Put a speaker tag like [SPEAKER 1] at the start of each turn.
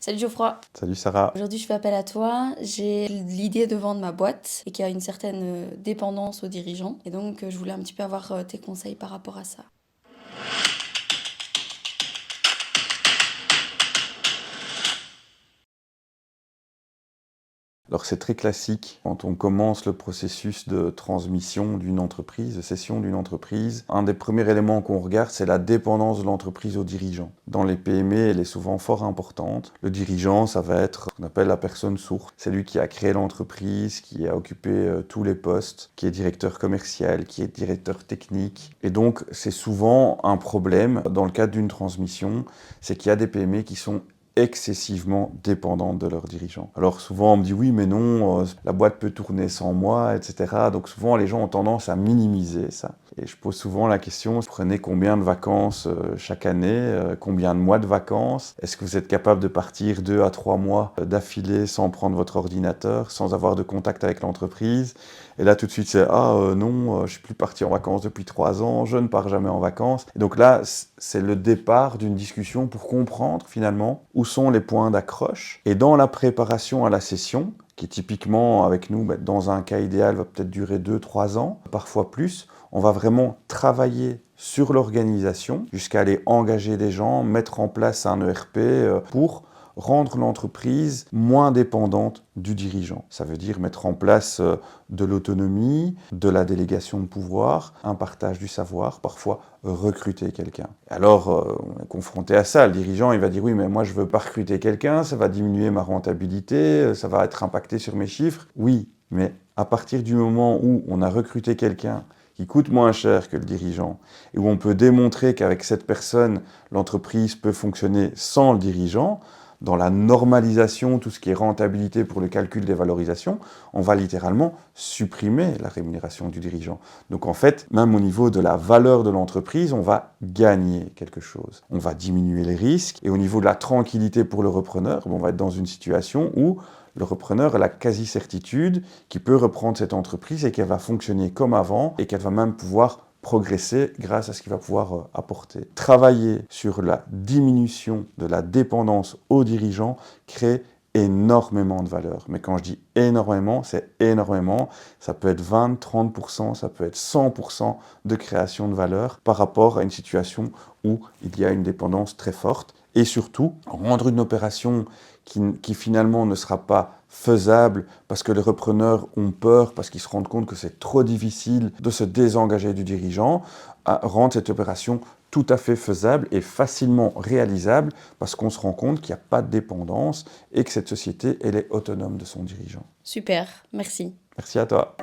[SPEAKER 1] Salut Geoffroy.
[SPEAKER 2] Salut Sarah.
[SPEAKER 1] Aujourd'hui, je fais appel à toi. J'ai l'idée de vendre ma boîte et qui a une certaine dépendance aux dirigeants. Et donc, je voulais un petit peu avoir tes conseils par rapport à ça.
[SPEAKER 2] Alors c'est très classique quand on commence le processus de transmission d'une entreprise, de cession d'une entreprise. Un des premiers éléments qu'on regarde, c'est la dépendance de l'entreprise au dirigeant. Dans les PME, elle est souvent fort importante. Le dirigeant, ça va être ce qu'on appelle la personne source. C'est lui qui a créé l'entreprise, qui a occupé tous les postes, qui est directeur commercial, qui est directeur technique. Et donc c'est souvent un problème dans le cadre d'une transmission, c'est qu'il y a des PME qui sont excessivement dépendantes de leurs dirigeants. Alors souvent on me dit oui mais non, la boîte peut tourner sans moi, etc. Donc souvent les gens ont tendance à minimiser ça. Et je pose souvent la question, vous prenez combien de vacances chaque année, combien de mois de vacances? Est-ce que vous êtes capable de partir 2 à 3 mois d'affilée sans prendre votre ordinateur, sans avoir de contact avec l'entreprise? Et là tout de suite c'est non, je ne suis plus parti en vacances depuis 3 ans, je ne pars jamais en vacances. Et donc là c'est le départ d'une discussion pour comprendre finalement où sont les points d'accroche. Et dans la préparation à la session, qui typiquement avec nous, dans un cas idéal, va peut-être durer 2-3 ans, parfois plus, on va vraiment travailler sur l'organisation jusqu'à aller engager des gens, mettre en place un ERP pour rendre l'entreprise moins dépendante du dirigeant. Ça veut dire mettre en place de l'autonomie, de la délégation de pouvoir, un partage du savoir, parfois recruter quelqu'un. Alors, on est confronté à ça. Le dirigeant, il va dire « Oui, mais moi, je ne veux pas recruter quelqu'un, ça va diminuer ma rentabilité, ça va être impacté sur mes chiffres. » Oui, mais à partir du moment où on a recruté quelqu'un qui coûte moins cher que le dirigeant, et où on peut démontrer qu'avec cette personne, l'entreprise peut fonctionner sans le dirigeant, dans la normalisation, tout ce qui est rentabilité pour le calcul des valorisations, on va littéralement supprimer la rémunération du dirigeant. Donc en fait, même au niveau de la valeur de l'entreprise, on va gagner quelque chose. On va diminuer les risques, et au niveau de la tranquillité pour le repreneur, on va être dans une situation où le repreneur a la quasi-certitude qu'il peut reprendre cette entreprise et qu'elle va fonctionner comme avant et qu'elle va même pouvoir progresser grâce à ce qu'il va pouvoir apporter. Travailler sur la diminution de la dépendance aux dirigeants crée énormément de valeur. Mais quand je dis énormément, c'est énormément. Ça peut être 20, 30%, ça peut être 100% de création de valeur par rapport à une situation où il y a une dépendance très forte. Et surtout, rendre une opération qui finalement ne sera pas faisable parce que les repreneurs ont peur, parce qu'ils se rendent compte que c'est trop difficile de se désengager du dirigeant, à rendre cette opération tout à fait faisable et facilement réalisable parce qu'on se rend compte qu'il n'y a pas de dépendance et que cette société, elle est autonome de son dirigeant.
[SPEAKER 1] Super, merci.
[SPEAKER 2] Merci à toi.